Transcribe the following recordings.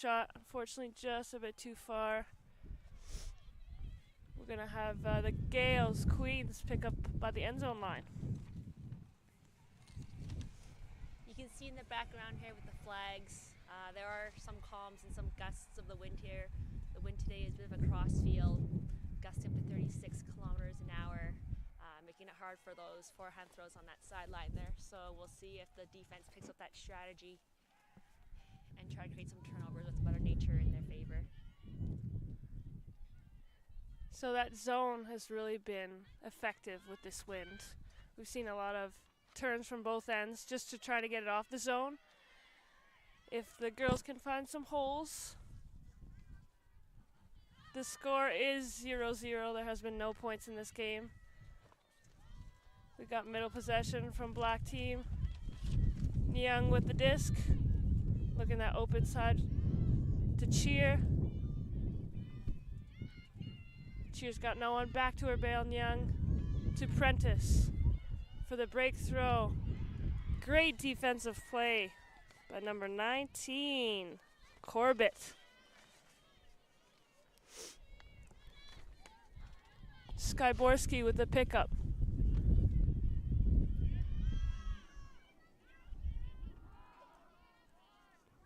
Shot, unfortunately, just a bit too far. We're going to have the Gales Queens pick up by the end zone line. You can see in the background here with the flags, there are some calms and some gusts of the wind here. The wind today is a bit of a crossfield, gusting up to 36 kilometers an hour, making it hard for those forehand throws on that sideline there. So we'll see if the defense picks up that strategy and try to create some turnovers with Mother Nature in their favor. So that zone has really been effective with this wind. We've seen a lot of turns from both ends just to try to get it off the zone. If the girls can find some holes. The score is 0-0. There has been no points in this game. We got middle possession from black team. Young with the disc. Looking that open side to Cheer. Cheer's got no one. Back to her, Bale Young. To Prentice for the break throw. Great defensive play by number 19, Corbett. Skyborski with the pickup.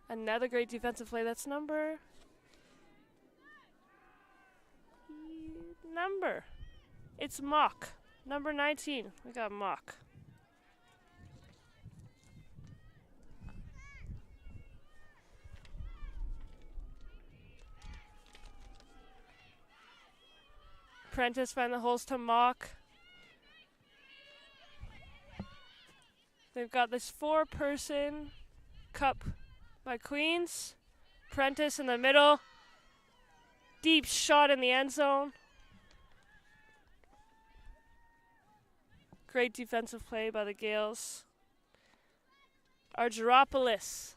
Another great defensive play. That's number. It's Mock. Number 19. We got Mock. Prentice find the holes to Mock. They've got this 4-person cup by Queens. Prentice in the middle. Deep shot in the end zone. Great defensive play by the Gales. Argyropoulos.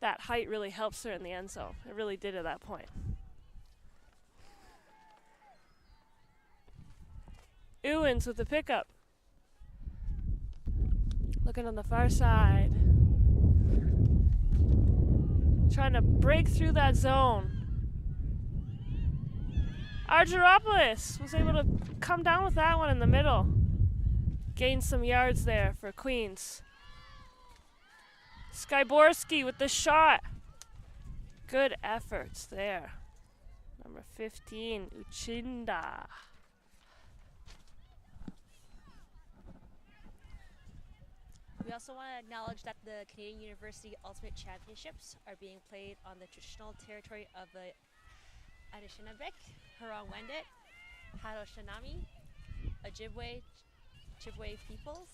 That height really helps her in the end zone. It really did at that point. Ewens with the pickup. Looking on the far side. Trying to break through that zone. Argyropoulos was able to come down with that one in the middle. Gain some yards there for Queens. Skyborski with the shot. Good efforts there. Number 15, Uchinda. We also want to acknowledge that the Canadian University Ultimate Championships are being played on the traditional territory of the Anishinabek, Huron-Wendat, Haudenosaunee, Ojibwe, Chippewa peoples.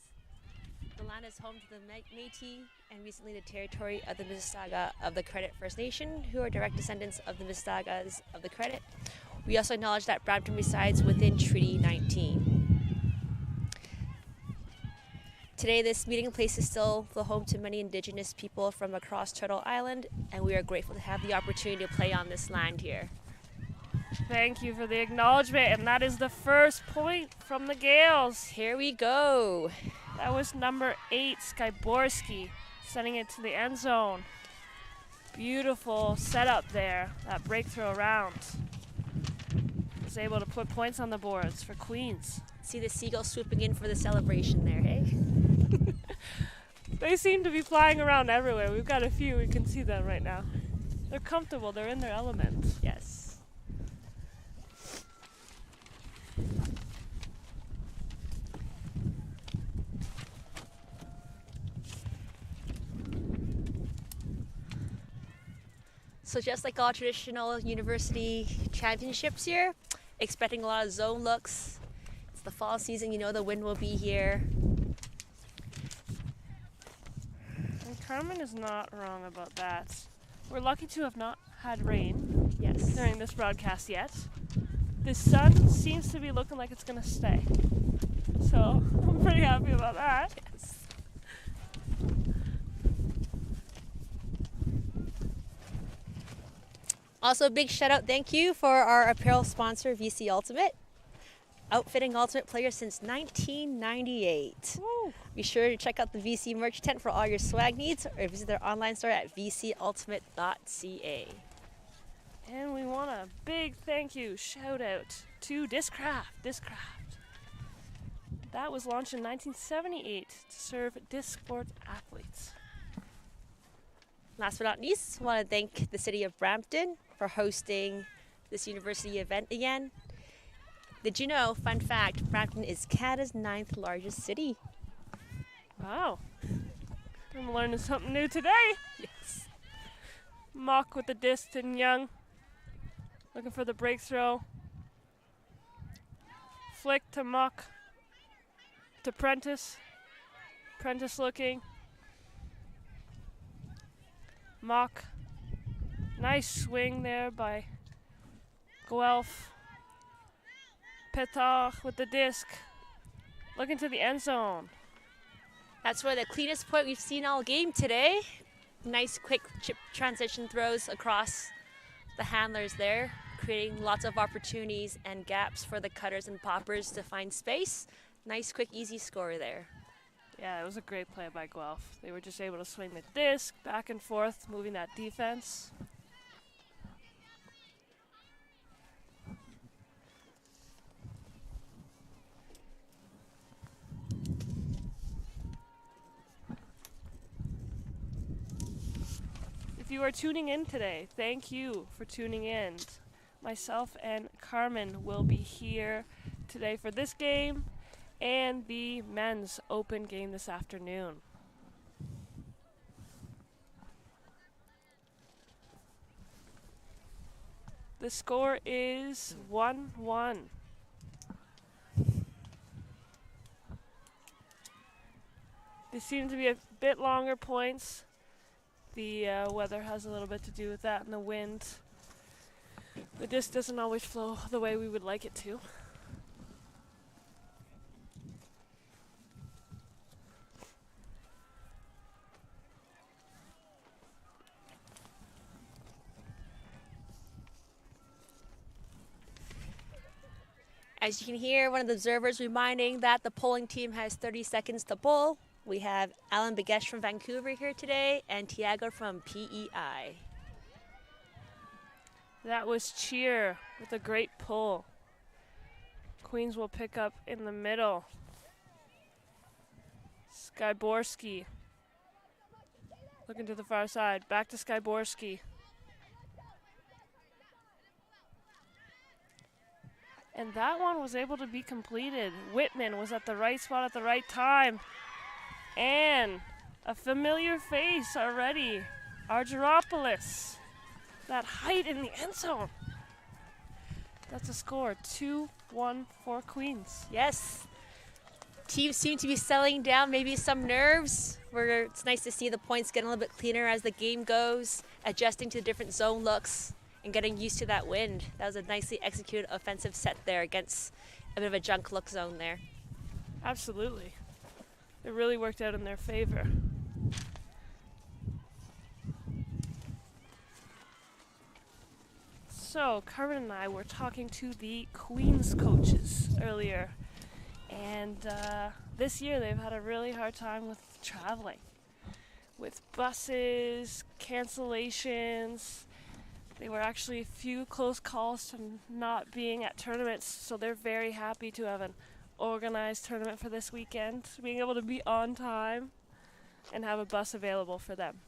The land is home to the Métis and recently the territory of the Mississauga of the Credit First Nation, who are direct descendants of the Mississaugas of the Credit. We also acknowledge that Brampton resides within Treaty 19. Today, this meeting place is still the home to many Indigenous people from across Turtle Island, and we are grateful to have the opportunity to play on this land here. Thank you for the acknowledgement, and that is the first point from the Gales. Here we go. That was number 8, Skyborski, sending it to the end zone. Beautiful setup there, that breakthrough around. Was able to put points on the boards for Queens. See the seagulls swooping in for the celebration there, hey? They seem to be flying around everywhere. We've got a few, we can see them right now. They're comfortable, they're in their element. Yes. So just like all traditional university championships here, expecting a lot of zone looks. It's the fall season, you know the wind will be here. And Carmen is not wrong about that. We're lucky to have not had rain during this broadcast yet. The sun seems to be looking like it's going to stay. So I'm pretty happy about that. Yes. Also, a big shout out, thank you for our apparel sponsor, VC Ultimate. outfitting Ultimate players since 1998. Woo. Be sure to check out the VC merch tent for all your swag needs or visit their online store at vcultimate.ca. And we want a big thank you, shout out to Discraft. That was launched in 1978 to serve disc sports athletes. Last but not least, I want to thank the city of Brampton for hosting this university event again. Did you know, fun fact, Brampton is Canada's 9th largest city? Wow. I'm learning something new today. Yes. Mock with the disc and Young. Looking for the breakthrow. Flick to Mock. To Prentice. Prentice looking. Mock. Nice swing there by Guelph. Petard with the disc. Looking to the end zone. That's where the cleanest point we've seen all game today. Nice quick chip transition throws across the handlers there, creating lots of opportunities and gaps for the cutters and poppers to find space. Nice, quick, easy score there. Yeah, it was a great play by Guelph. They were just able to swing the disc back and forth, moving that defense. If you are tuning in today, thank you for tuning in. Myself and Carmen will be here today for this game and the men's open game this afternoon. The score is 1-1. They seem to be a bit longer points. The weather has a little bit to do with that, and the wind. The disc doesn't always flow the way we would like it to. As you can hear, one of the observers reminding that the polling team has 30 seconds to poll. We have Alan Begesh from Vancouver here today and Tiago from PEI. That was Cheer with a great pull. Queens will pick up in the middle. Skyborski. Looking to the far side. Back to Skyborski. And that one was able to be completed. Whitman was at the right spot at the right time. And a familiar face already. Argyropoulos. That height in the end zone. That's a score. 2-1 for Queens. Yes. Teams seem to be settling down, maybe some nerves. It's nice to see the points getting a little bit cleaner as the game goes, adjusting to different zone looks and getting used to that wind. That was a nicely executed offensive set there against a bit of a junk look zone there. Absolutely. It really worked out in their favor. So, Carmen and I were talking to the Queens coaches earlier, and this year they've had a really hard time with traveling, with buses, cancellations. They were actually a few close calls to not being at tournaments, so they're very happy to have an organized tournament for this weekend, being able to be on time and have a bus available for them.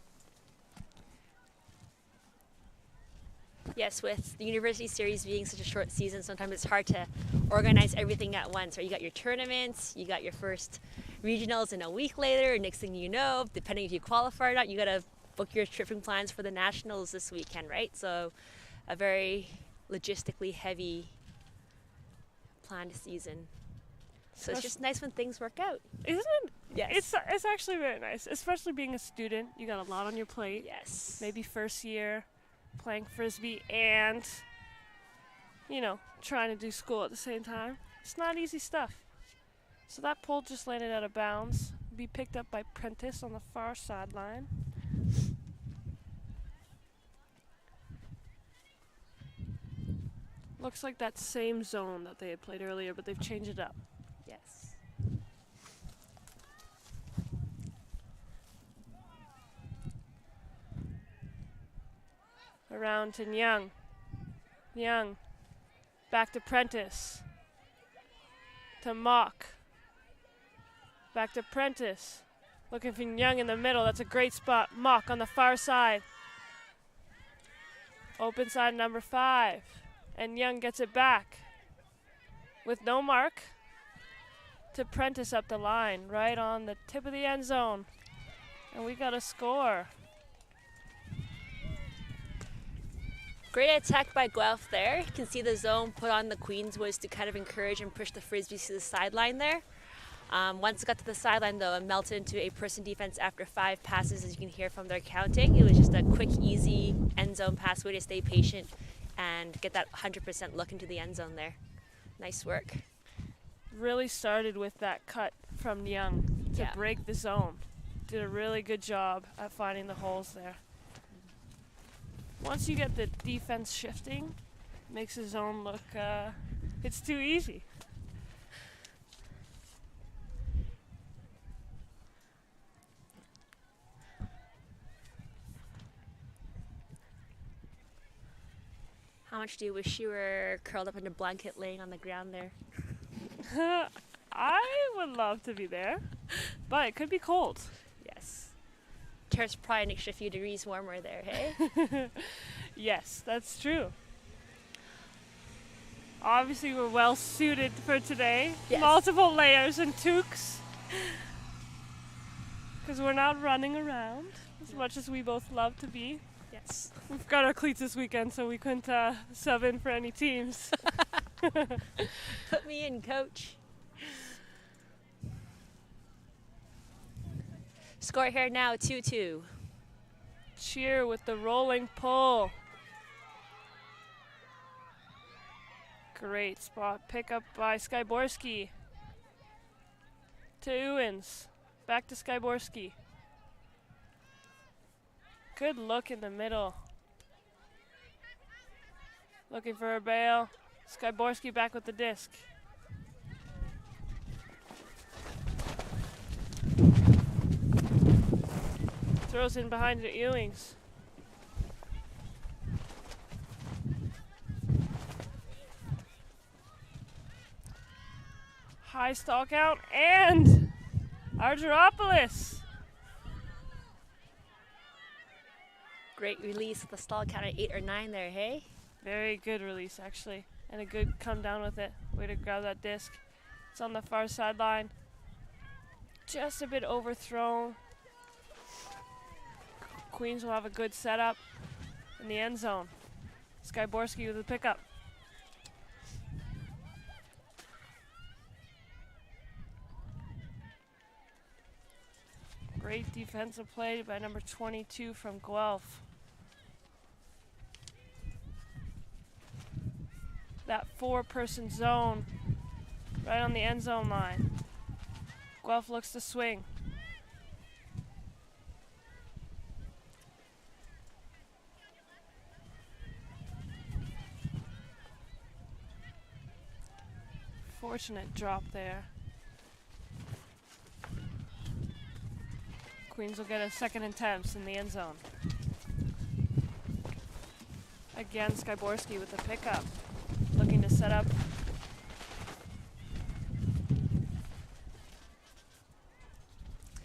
Yes, with the University Series being such a short season, sometimes it's hard to organize everything at once. Right? You got your tournaments, you got your first regionals in a week later, and next thing you know, depending if you qualify or not, you got to book your tripping plans for the nationals this weekend, right? So a very logistically heavy planned season. So it's just nice when things work out. Isn't it? Yes. It's actually very nice, especially being a student. You got a lot on your plate. Yes. Maybe first year playing Frisbee and, trying to do school at the same time. It's not easy stuff. So that pole just landed out of bounds. Be picked up by Prentice on the far sideline. Looks like that same zone that they had played earlier, but they've changed it up. Yes. Around to Young. Young. Back to Prentice. To Mock. Back to Prentice. Looking for Young in the middle. That's a great spot. Mock on the far side. Open side number 5. And Young gets it back. With no mark. To Prentice up the line. Right on the tip of the end zone. And we got a score. Great attack by Guelph there. You can see the zone put on the Queens was to kind of encourage and push the Frisbees to the sideline there. Once it got to the sideline, though, it melted into a person defense after 5 passes, as you can hear from their counting. It was just a quick, easy end zone pass, way to stay patient and get that 100% look into the end zone there. Nice work. Really started with that cut from Young to break the zone. Did a really good job at finding the holes there. Once you get the defense shifting, makes the zone look, it's too easy. How much do you wish you were curled up in a blanket laying on the ground there? I would love to be there, but it could be cold. Yes. There's probably an extra few degrees warmer there, hey? Yes, that's true. Obviously, we're well suited for today. Yes. Multiple layers and toques. Because we're not running around as much as we both love to be. Yes. We've got our cleats this weekend, so we couldn't sub in for any teams. Put me in, coach. Score here now, 2-2. Cheer with the rolling pull. Great spot pickup by Skyborski. To Ewins. Back to Skyborski. Good look in the middle. Looking for a bail. Skyborski back with the disc. Throws in behind the Ewings. High stall count and Argyropoulos. Great release with the stall count at 8 or 9 there, hey? Very good release, actually. And a good come down with it. Way to grab that disc. It's on the far sideline. Just a bit overthrown. Queens will have a good setup in the end zone. Skyborski with the pickup. Great defensive play by number 22 from Guelph. That 4-person zone right on the end zone line. Guelph looks to swing. Fortunate drop there. Queens will get a 2nd and 10 in the end zone. Again, Skyborski with the pickup. Looking to set up.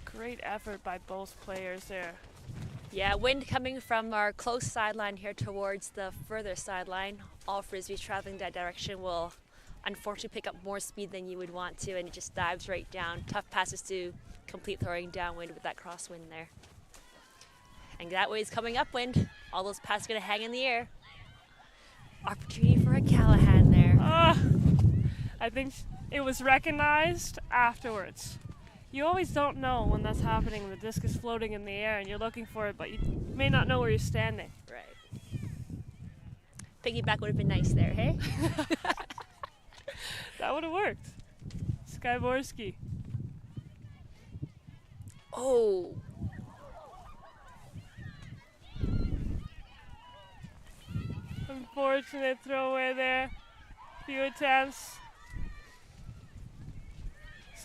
Great effort by both players there. Yeah, wind coming from our close sideline here towards the further sideline. All Frisbees traveling that direction will unfortunately pick up more speed than you would want to, and it just dives right down. Tough passes to complete throwing downwind with that crosswind there. And that way is coming upwind. All those passes are going to hang in the air. Opportunity for a Callahan there. I think it was recognized afterwards. You always don't know when that's happening, when the disc is floating in the air and you're looking for it, but you may not know where you're standing. Right. Piggyback would have been nice there, hey? That would have worked. Skyborski. Oh. Unfortunate throwaway there. Few attempts.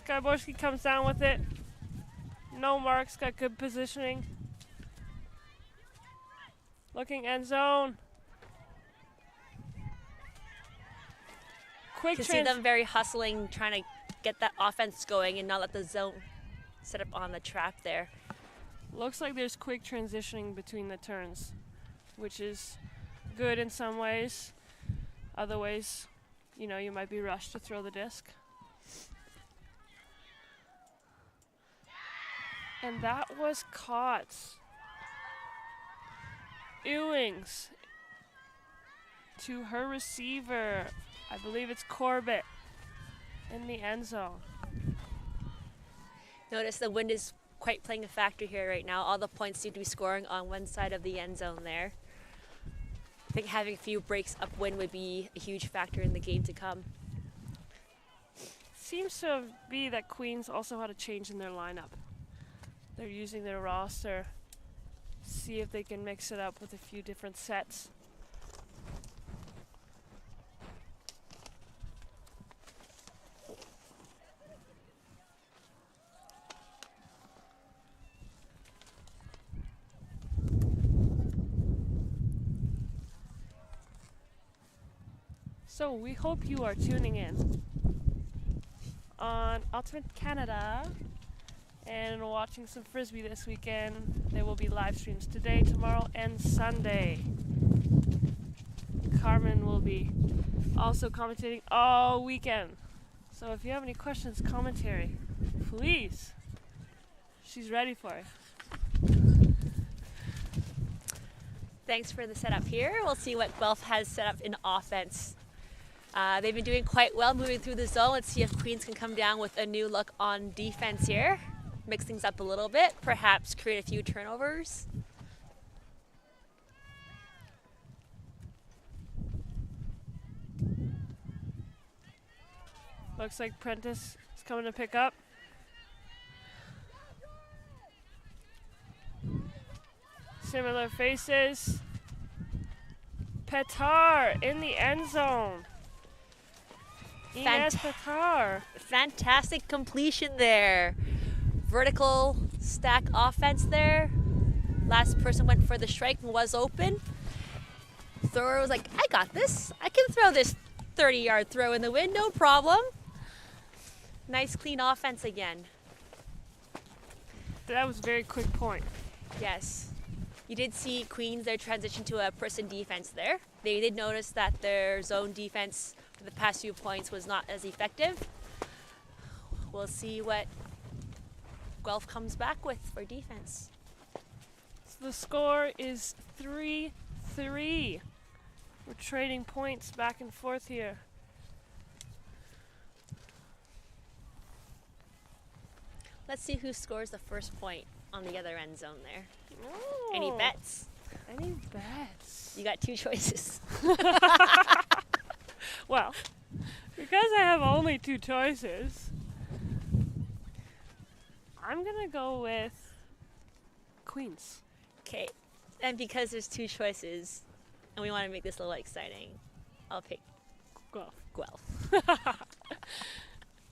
Skyborski comes down with it. No marks, got good positioning. Looking end zone. Quick You can see them very hustling, trying to get that offense going and not let the zone set up on the trap there. Looks like there's quick transitioning between the turns, which is good in some ways. Other ways, you know, you might be rushed to throw the disc. And that was caught. Ewings to her receiver. I believe it's Corbett in the end zone. Notice the wind is quite playing a factor here right now. All the points seem to be scoring on one side of the end zone there. I think having a few breaks upwind would be a huge factor in the game to come. Seems to be that Queens also had a change in their lineup. They're using their roster, see if they can mix it up with a few different sets. So we hope you are tuning in on Ultimate Canada and watching some Frisbee this weekend. There will be live streams today, tomorrow, and Sunday. Carmen will be also commentating all weekend. So if you have any questions, commentary, please. She's ready for it. Thanks for the setup here. We'll see what Guelph has set up in offense. They've been doing quite well moving through the zone. Let's see if Queens can come down with a new look on defense here. Mix things up a little bit, perhaps create a few turnovers. Looks like Prentice is coming to pick up. Similar faces. Petar in the end zone. Inez Petar. Fantastic completion there. Vertical stack offense there. Last person went for the strike and was open. Thrower was like, I got this. I can throw this 30-yard throw in the wind, no problem. Nice clean offense again. That was a very quick point. Yes. You did see Queens there transition to a person defense there. They did notice that their zone defense for the past few points was not as effective. We'll see what Guelph comes back with for defense. So the score is 3-3. We're trading points back and forth here. Let's see who scores the first point on the other end zone there. Oh. Any bets? Any bets? You got two choices. Well, because I have only two choices, I'm going to go with Queens. Okay, and because there's two choices, and we want to make this a little exciting, I'll pick Guelph.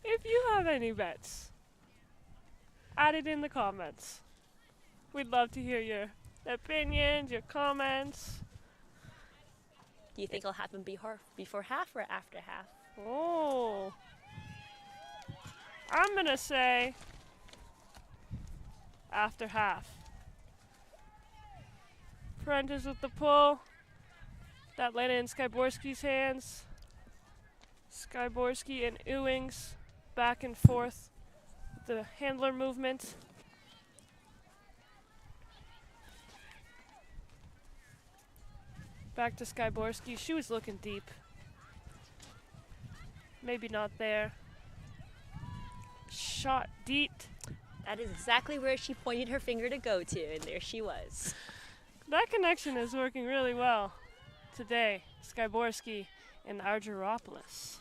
If you have any bets, add it in the comments. We'd love to hear your opinions, your comments. Do you think it'll happen before half or after half? Oh. I'm going to say after half. Prentice with the pull. That landed in Skyborski's hands. Skyborski and Ewings back and forth with the handler movement. Back to Skyborski. She was looking deep. Maybe not there. Shot deep. That is exactly where she pointed her finger to go to, and there she was. That connection is working really well today. Skyborski and Argyropoulos.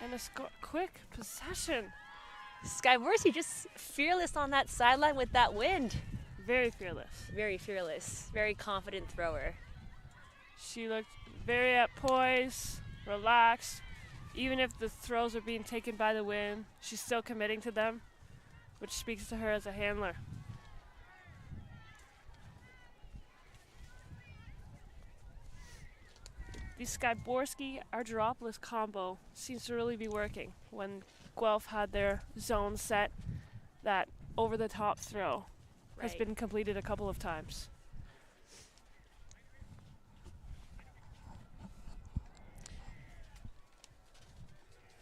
And a quick possession. Skyborski just fearless on that sideline with that wind. Very fearless. Very fearless. Very confident thrower. She looked very at poise, relaxed. Even if the throws are being taken by the wind, she's still committing to them, which speaks to her as a handler. The Skyborski-Argyropoulos combo seems to really be working when Guelph had their zone set. That over-the-top throw has been completed a couple of times.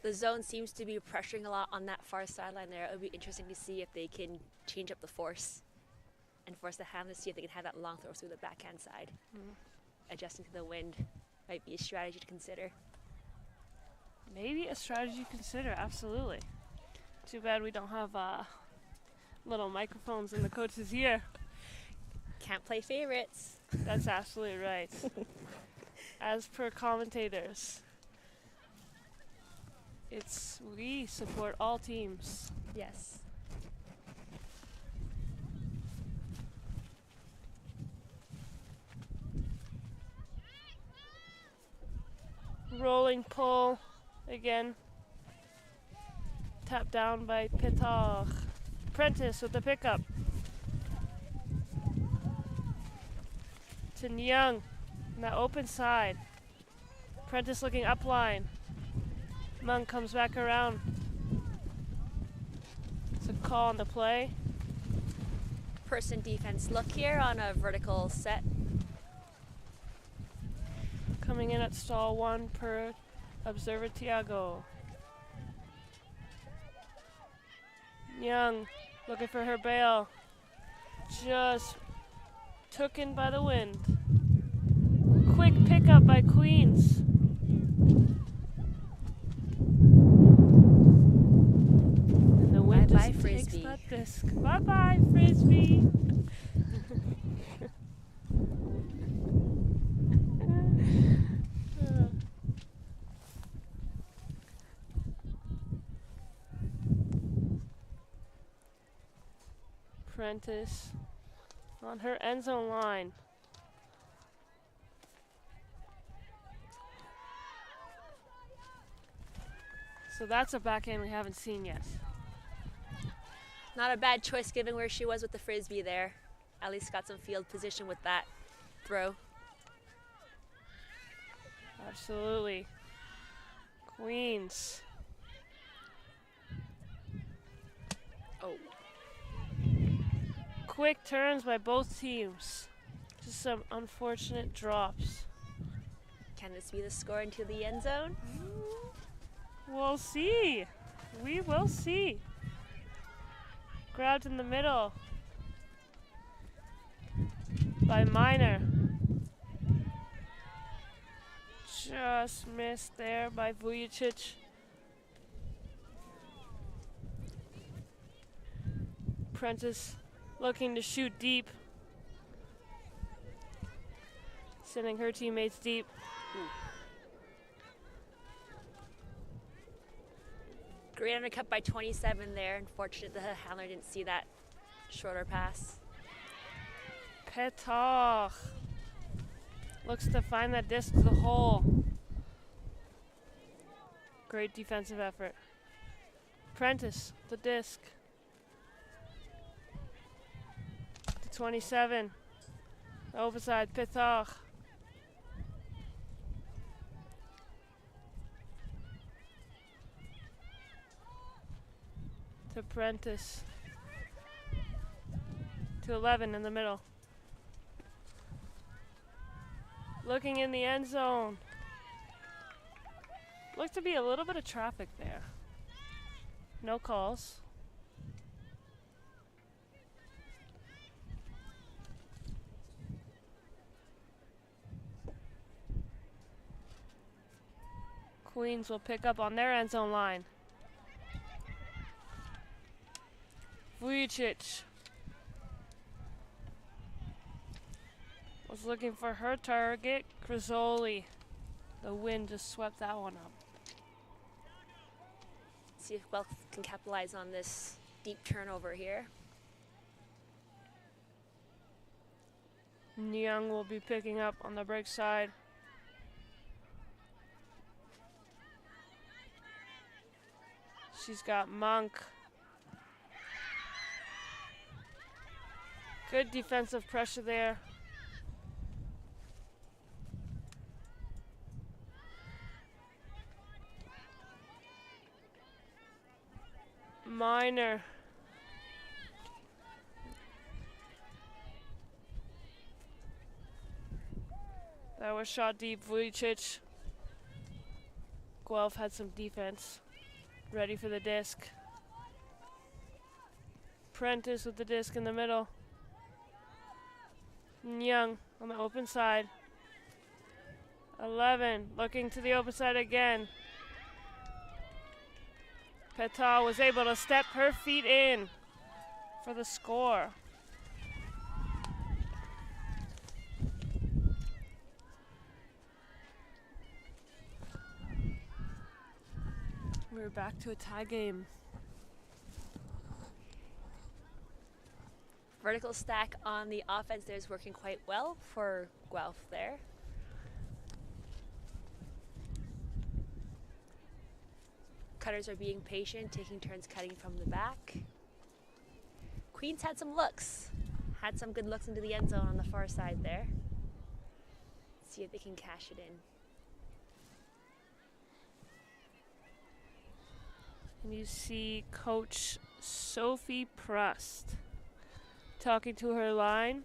The zone seems to be pressuring a lot on that far sideline there. It'll be interesting to see if they can change up the force and force the hand to see if they can have that long throw through the backhand side. Adjusting to the wind might be a strategy to consider. Maybe a strategy to consider, absolutely. Too bad we don't have little microphones in the coach's ear. Can't play favorites. That's absolutely right. As per commentators, we support all teams. Yes. Rolling pull again. Tapped down by Petard. Prentice with the pickup. To Young on that open side. Prentice looking up line. Mung comes back around. It's a call on the play. Person defense look here on a vertical set. Coming in at stall 1 per observer Tiago. Young looking for her bail. Just took in by the wind. Quick pickup by Queens. And the wind Bye-bye, just takes Frisbee. that disc. Bye-bye, Frisbee. Prentice on her end zone line. So that's a backhand we haven't seen yet. Not a bad choice given where she was with the Frisbee there. At least got some field position with that throw. Absolutely. Queens. Oh. Quick turns by both teams. Just some unfortunate drops. Can this be the score into the end zone? We'll see. We will see. Grabbed in the middle by Minor. Just missed there by Vujicic. Prentice looking to shoot deep. Sending her teammates deep. Great undercut by 27 there. Unfortunate the handler didn't see that shorter pass. Petard looks to find that disc to the hole. Great defensive effort. Prentice, the disc. To 27. Overside, Petard. To Prentice. To 11 in the middle. Looking in the end zone. Looked to be a little bit of traffic there. No calls. Queens will pick up on their end zone line. Vujicic was looking for her target, Crizzoli. The wind just swept that one up. See if Guelph can capitalize on this deep turnover here. Young will be picking up on the break side. She's got Monk. Good defensive pressure there. Minor. That was shot deep. Vujicic. Guelph had some defense. Ready for the disc. Prentice with the disc in the middle. Young on the open side. 11 looking to the open side again. Petal was able to step her feet in for the score. We're back to a tie game. Vertical stack on the offense there is working quite well for Guelph there. Cutters are being patient, taking turns cutting from the back. Queens had some looks. Had some good looks into the end zone on the far side there. See if they can cash it in. And you see Coach Sophie Prust talking to her line.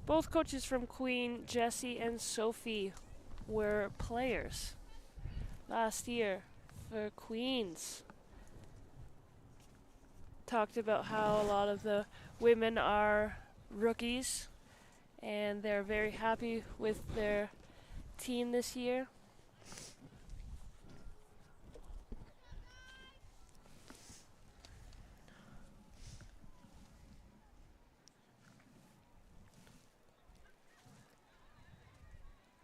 Both coaches from Queen, Jesse and Sophie, were players last year for Queens. Talked about how a lot of the women are rookies and they're very happy with their team this year.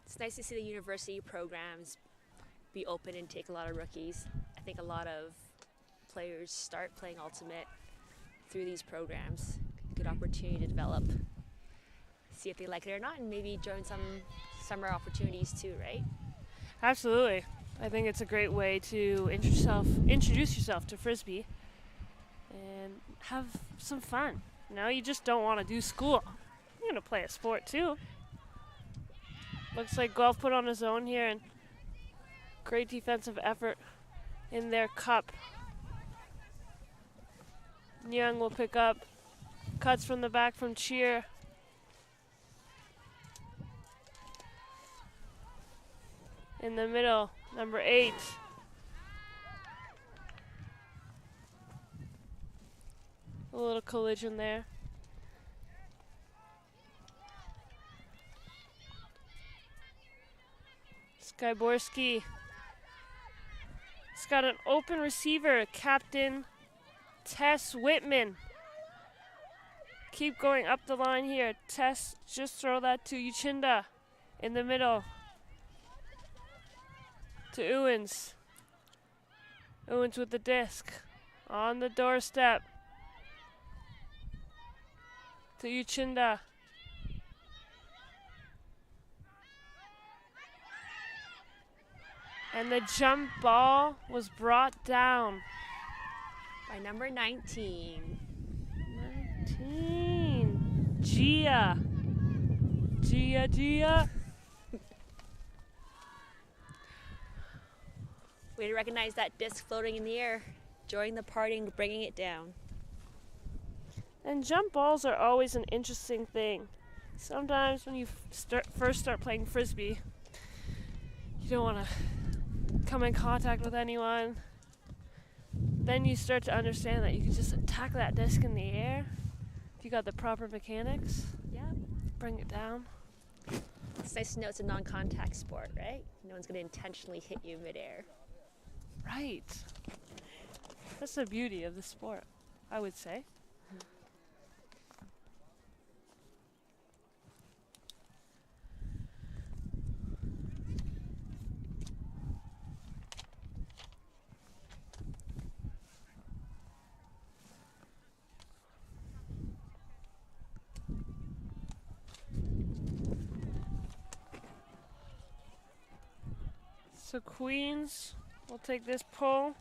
It's nice to see the university programs be open and take a lot of rookies. I think a lot of players start playing Ultimate through these programs. Good opportunity to develop, see if they like it or not, and maybe join some summer opportunities too, right? Absolutely. I think it's a great way to introduce yourself to Frisbee and have some fun. You know, you just don't want to do school. You're going to play a sport too. Looks like Guelph put on his own here and great defensive effort in their cup. Young will pick up. Cuts from the back from Cheer. In the middle, number 8. A little collision there. Skyborski. It's got an open receiver, Captain Tess Whitman. Keep going up the line here. Tess, just throw that to Uchinda in the middle. To Owens. Owens with the disc on the doorstep. To Uchinda. And the jump ball was brought down by number 19. 19. Gia. Way to recognize that disc floating in the air. Join the party and bringing it down. And jump balls are always an interesting thing. Sometimes when you first start playing Frisbee, you don't want to come in contact with anyone. Then you start to understand that you can just attack that disc in the air. If you got the proper mechanics, bring it down. It's nice to know it's a non-contact sport, right? No one's going to intentionally hit you midair. Right. That's the beauty of the sport, I would say. So Queens will take this pull.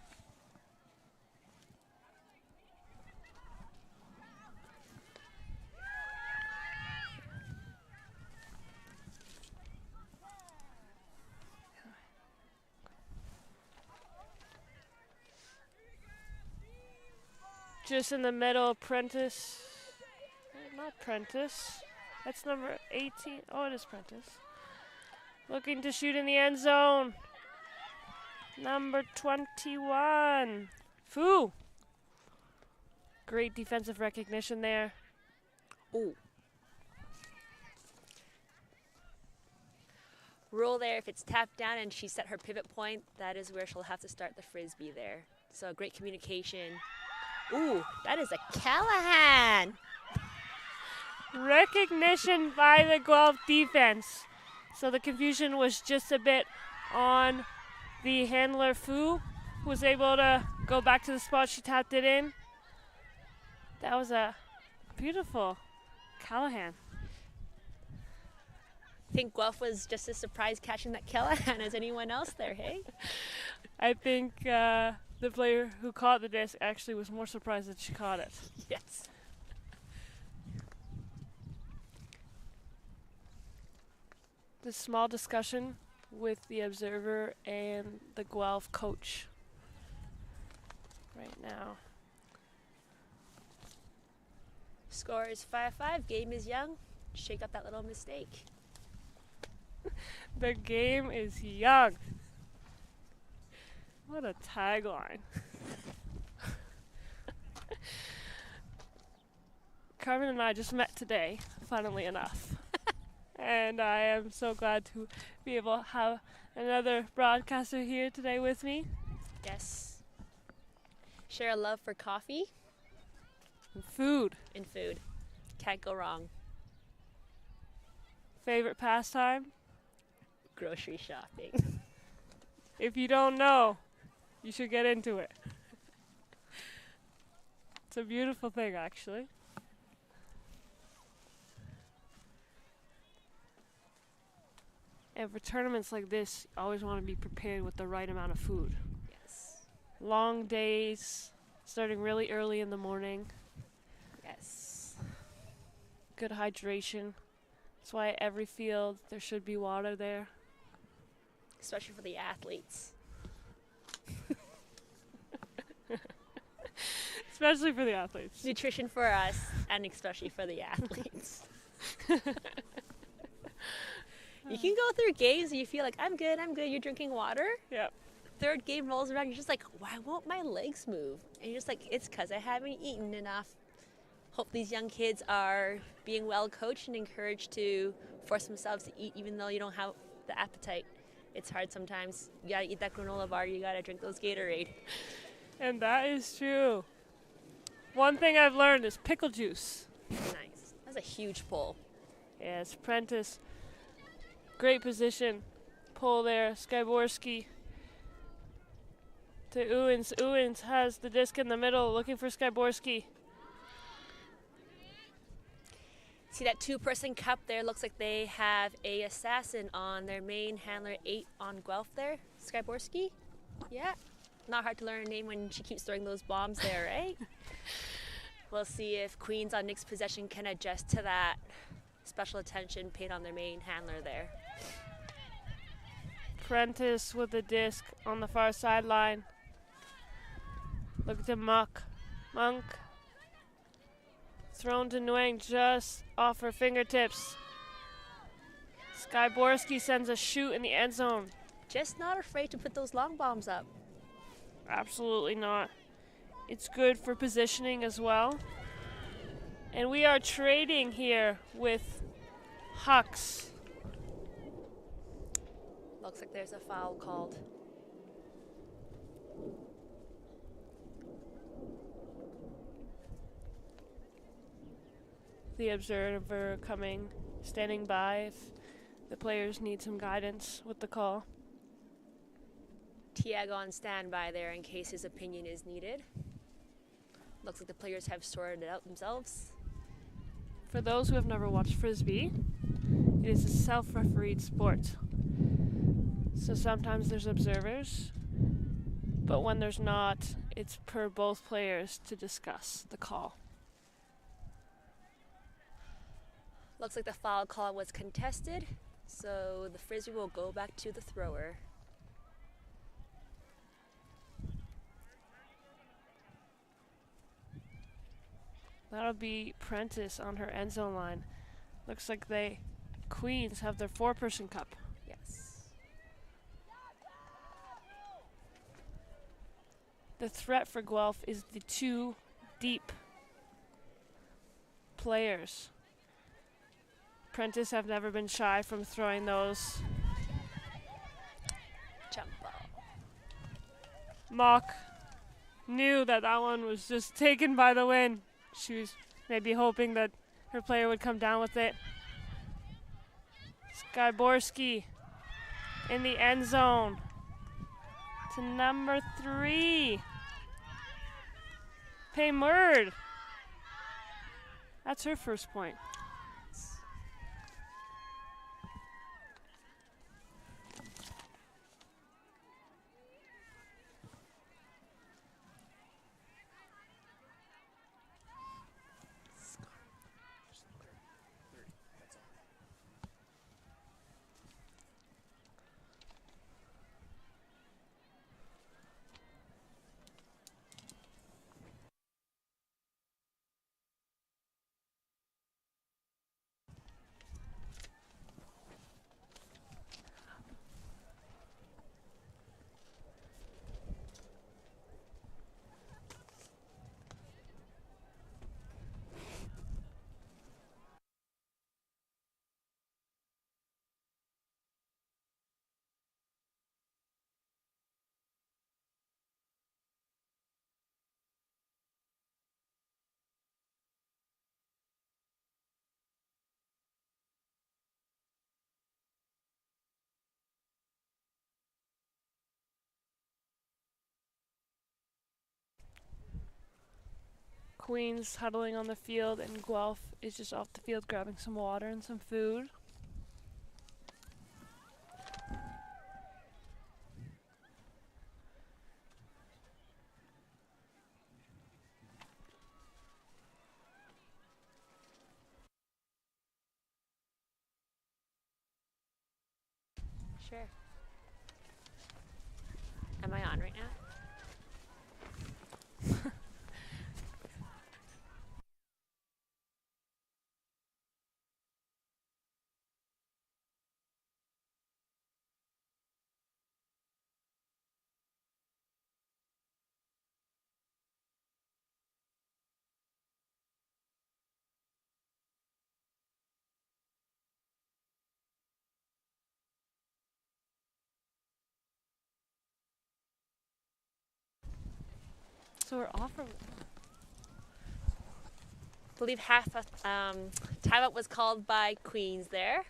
Just in the middle, Prentice. Not Prentice. That's number 18. Oh, it is Prentice. Looking to shoot in the end zone. Number 21. Fu. Great defensive recognition there. Ooh. Rule there, if it's tapped down and she set her pivot point, that is where she'll have to start the frisbee there. So great communication. Ooh, that is a Callahan. Recognition by the Guelph defense. So the confusion was just a bit on the handler Fu, who was able to go back to the spot she tapped it in. That was a beautiful Callahan. I think Guelph was just as surprised catching that Callahan as anyone else there, hey? I think the player who caught the disc actually was more surprised that she caught it. Yes. This small discussion with the observer and the Guelph coach right now. Score is 5-5. Game is young. Shake up that little mistake. The game is young. What a tagline. Carmen and I just met today, funnily enough. And I am so glad to be able to have another broadcaster here today with me. Yes. Share a love for coffee. And food. And food. Can't go wrong. Favorite pastime? Grocery shopping. If you don't know, you should get into it. It's a beautiful thing, actually. And for tournaments like this, you always want to be prepared with the right amount of food. Yes. Long days, starting really early in the morning. Yes. Good hydration. That's why at every field there should be water there. Especially for the athletes. Especially for the athletes. Nutrition for us, and especially for the athletes. You can go through games and you feel like, I'm good, you're drinking water. Yep. Third game rolls around, you're just like, why won't my legs move? And you're just like, it's because I haven't eaten enough. Hope these young kids are being well coached and encouraged to force themselves to eat even though you don't have the appetite. It's hard sometimes. You gotta eat that granola bar, you gotta drink those Gatorade. And that is true. One thing I've learned is pickle juice. Nice. That's a huge pull. Yes, Prentice. Great position. Pull there. Skyborski to Owens. Owens has the disc in the middle, looking for Skyborski. See that two-person cup there? Looks like they have a assassin on their main handler 8 on Guelph there. Skyborski? Yeah. Not hard to learn a name when she keeps throwing those bombs there, right? We'll see if Queens on Nick's possession can adjust to that special attention paid on their main handler there. Prentice with the disc on the far sideline. Look to Monk. Thrown to Nguyen just off her fingertips. Skyborski sends a shoot in the end zone. Just not afraid to put those long bombs up. Absolutely not. It's good for positioning as well. And we are trading here with Hux. Looks like there's a foul called. The observer standing by if the players need some guidance with the call. Tiago on standby there in case his opinion is needed. Looks like the players have sorted it out themselves. For those who have never watched Frisbee, it is a self-refereed sport. So sometimes there's observers, but when there's not, it's per both players to discuss the call. Looks like the foul call was contested, so the Frisbee will go back to the thrower. That'll be Prentice on her end zone line. Looks like Queens have their 4-person cup. Yes. The threat for Guelph is the 2 deep players. Prentice have never been shy from throwing those. Jump ball. Mock knew that one was just taken by the wind. She was maybe hoping that her player would come down with it. Skyborski in the end zone to number 3. Paymerd. That's her first point. Queens huddling on the field, and Guelph is just off the field grabbing some water and some food. Sure. Am I on right now? So we're off from. I believe half a timeout was called by Queens there.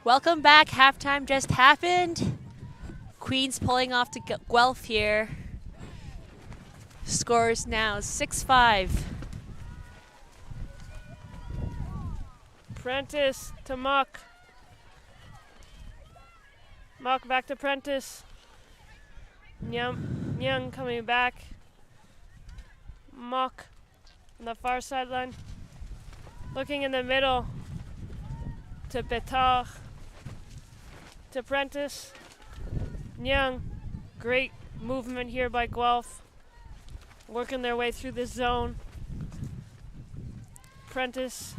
Welcome back. Halftime just happened. Queens pulling off to Guelph here. Scores now 6-5. Prentice to Muck. Muck back to Prentice. Young coming back. Muck on the far sideline. Looking in the middle to Petard. To Prentice. Young. Great movement here by Guelph. Working their way through this zone. Prentice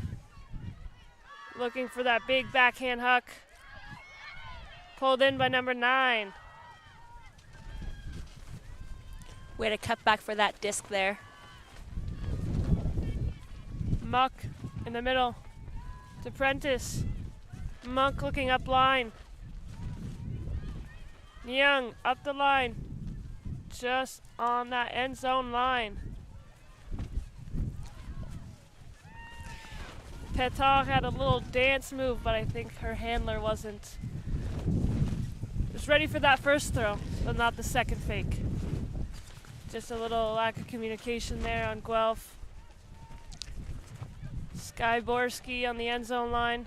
looking for that big backhand huck. Pulled in by number 9. Way to cut back for that disc there. Muck in the middle to Prentice. Muck looking up line. Young up the line. Just on that end zone line. Petard had a little dance move, but I think her handler wasn't just ready for that first throw, but not the second fake. Just a little lack of communication there on Guelph. Skyborski on the end zone line.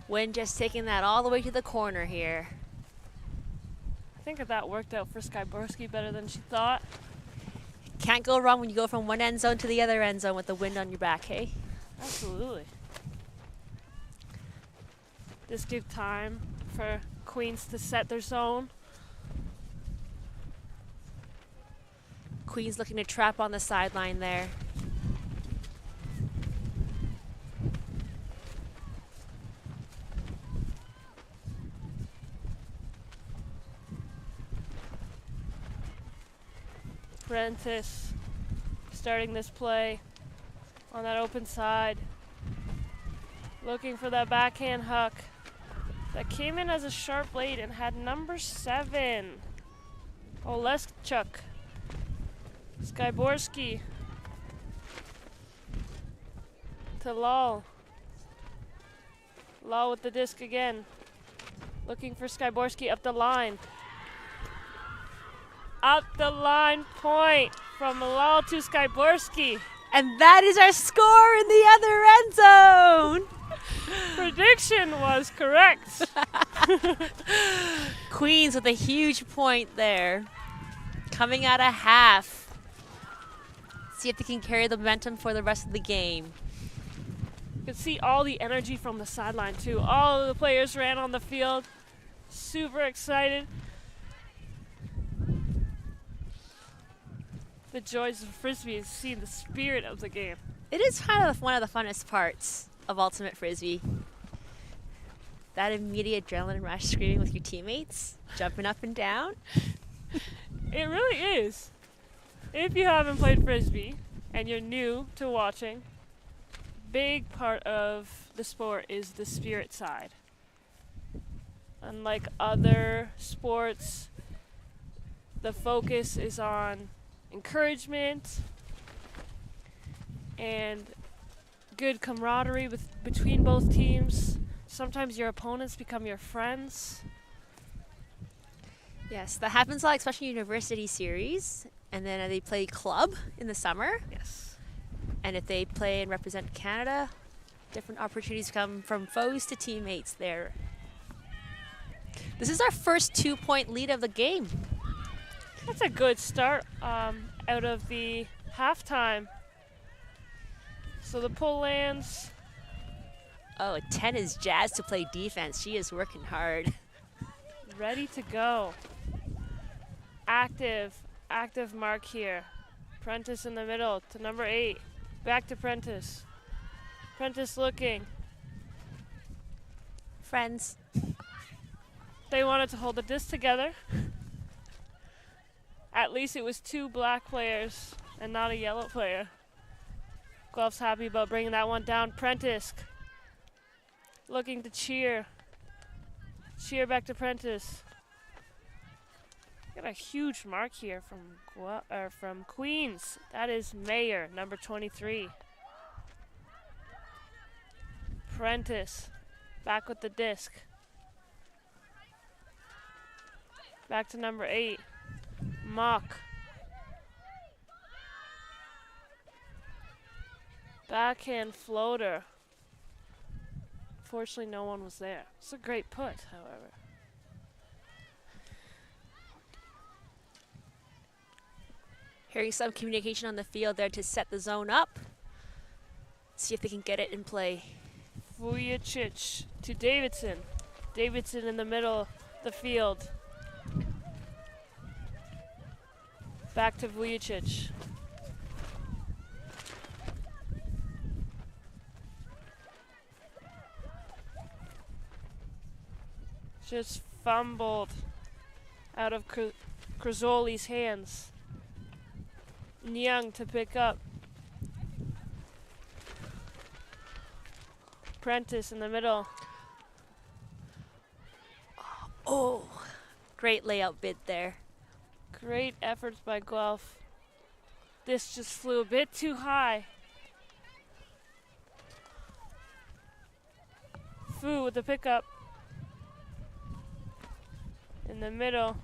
Wynn just taking that all the way to the corner here. I think that worked out for Skyborski better than she thought. Can't go wrong when you go from one end zone to the other end zone with the wind on your back, hey? Absolutely. This gives time for Queens to set their zone. Queens looking to trap on the sideline there. Prentice starting this play on that open side. Looking for that backhand huck that came in as a sharp blade and had number 7. Oleszczuk. Skyborski to Lal. Lal with the disc again. Looking for Skyborski up the line. Up the line point from Lal to Skyborski. And that is our score in the other end zone. Prediction was correct. Queens with a huge point there. Coming out of half. See if they can carry the momentum for the rest of the game. You could see all the energy from the sideline too. All of the players ran on the field. Super excited. The joys of Frisbee is seeing the spirit of the game. It is kind of one of the funnest parts of Ultimate Frisbee. That immediate adrenaline rush screaming with your teammates, jumping up and down. It really is. If you haven't played Frisbee and you're new to watching, big part of the sport is the spirit side. Unlike other sports, the focus is on encouragement and good camaraderie between both teams. Sometimes your opponents become your friends. Yes, that happens a lot, especially university series. And then they play club in the summer. Yes. And if they play and represent Canada, different opportunities come from foes to teammates there. This is our first 2-point lead of the game. That's a good start out of the halftime. So the pull lands. Oh, 10 is Jazz to play defense. She is working hard. Ready to go. Active mark here. Prentice in the middle to number 8. Back to Prentice. Prentice looking. Friends. They wanted to hold the disc together. At least it was 2 black players and not a yellow player. Guelph's happy about bringing that one down. Prentice looking to cheer. Cheer back to Prentice. Got a huge mark here from Queens. That is Mayer, number 23. Prentice, back with the disc. Back to number 8, Mock. Backhand floater. Fortunately, no one was there. It's a great put, however. Hearing some communication on the field there to set the zone up. See if they can get it in play. Vujicic to Davidson. Davidson in the middle of the field. Back to Vujicic. Just fumbled out of Crazzoli's hands. Nyang to pick up. Prentice in the middle. Oh, great layout bid there. Great efforts by Guelph. This just flew a bit too high. Fu with the pickup. In the middle.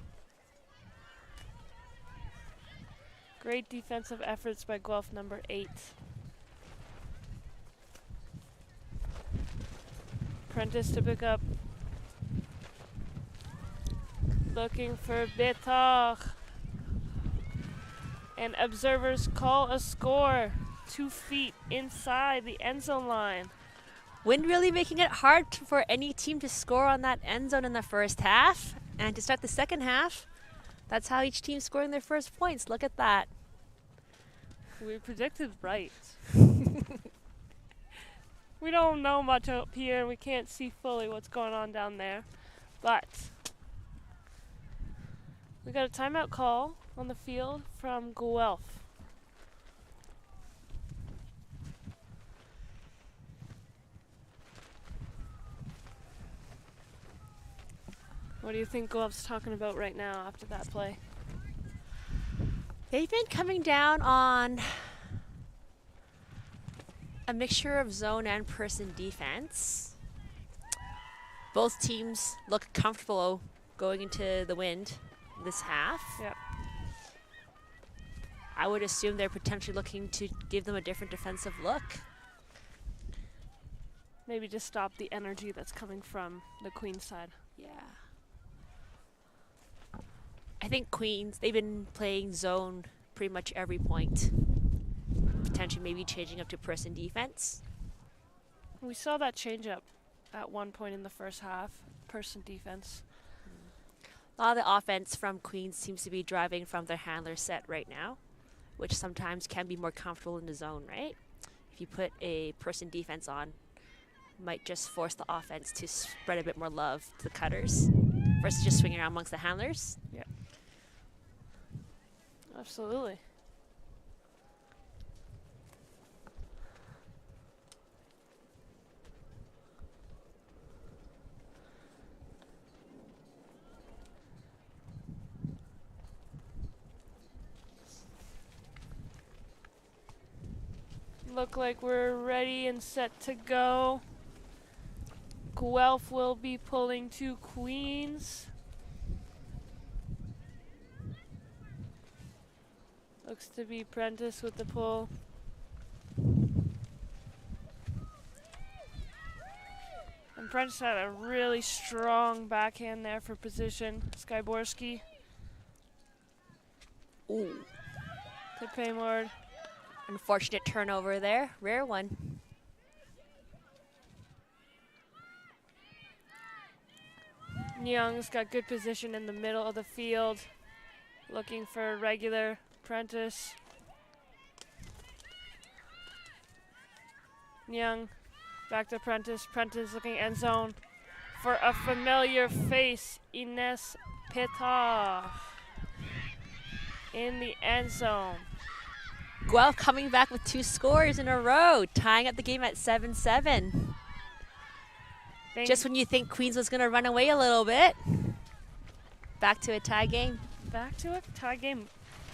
Great defensive efforts by Guelph, number 8. Prentice to pick up. Looking for Betard. And observers call a score. 2 feet inside the end zone line. Wind really making it hard for any team to score on that end zone in the first half. And to start the second half, that's how each team's scoring their first points. Look at that. We predicted right. We don't know much up here, and we can't see fully what's going on down there. But we got a timeout call on the field from Guelph. What do you think Guelph's talking about right now after that play? They've been coming down on a mixture of zone and person defense. Both teams look comfortable going into the wind this half. Yep. I would assume they're potentially looking to give them a different defensive look. Maybe just stop the energy that's coming from the Queens side. Yeah. I think Queens, they've been playing zone pretty much every point. Potentially maybe changing up to person defense. We saw that change up at one point in the first half, person defense. A lot of the offense from Queens seems to be driving from their handler set right now, which sometimes can be more comfortable in the zone, right? If you put a person defense on, might just force the offense to spread a bit more love to the cutters versus just swinging around amongst the handlers. Yeah. Absolutely. Look like we're ready and set to go. Guelph will be pulling to Queens. Looks to be Prentice with the pull. And Prentice had a really strong backhand there for position. Skyborski. Ooh. To Paymord. Unfortunate turnover there. Rare one. Young's got good position in the middle of the field. Looking for a regular Prentice. Young back to Prentice. Prentice looking end zone for a familiar face. Ines Petard in the end zone. Guelph coming back with 2 scores in a row, tying up the game at 7-7. Just when you think Queens was going to run away a little bit, back to a tie game. back to a tie game.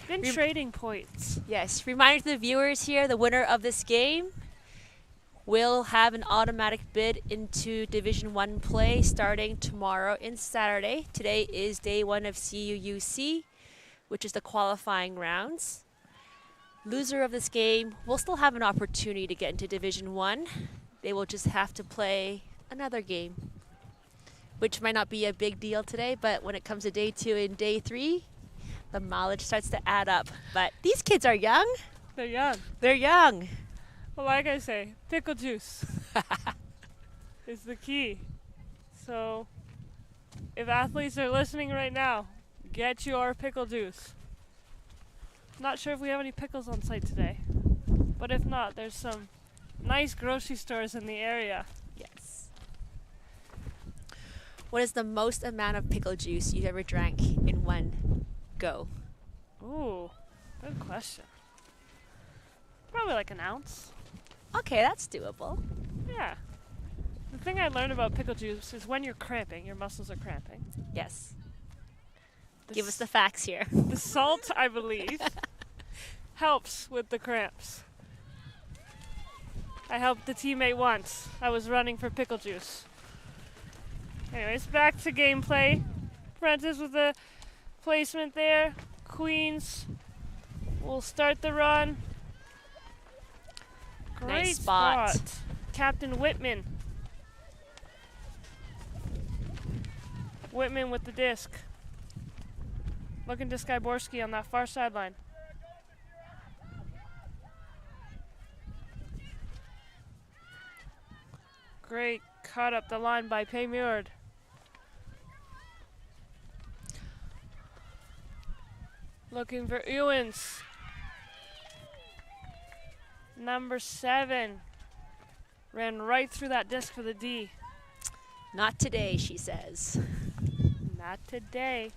Been Rem- trading points. Yes, reminder to the viewers here, the winner of this game will have an automatic bid into Division 1 play starting tomorrow and Saturday. Today is day 1 of CUUC, which is the qualifying rounds. Loser of this game will still have an opportunity to get into Division 1. They will just have to play another game, which might not be a big deal today, but when it comes to day 2 and day 3, the mileage starts to add up. But these kids are young. They're young. They're young. Well, like I say, pickle juice is the key. So, if athletes are listening right now, get your pickle juice. Not sure if we have any pickles on site today, but if not, there's some nice grocery stores in the area. Yes. What is the most amount of pickle juice you've ever drank in one go? Ooh, good question. Probably like an ounce. Okay, that's doable. Yeah. The thing I learned about pickle juice is when you're cramping, your muscles are cramping. Yes. The Give us the facts here. The salt, I believe, helps with the cramps. I helped the teammate once. I was running for pickle juice. Anyways, back to gameplay. Prentice with the placement there. Queens will start the run. Great Nice spot. Captain Whitman. Whitman with the disc. Looking to Skyborski on that far sideline. Great cut up the line by Paymurd. Looking for Ewens. Number 7. Ran right through that disc for the D. Not today, she says. Not today.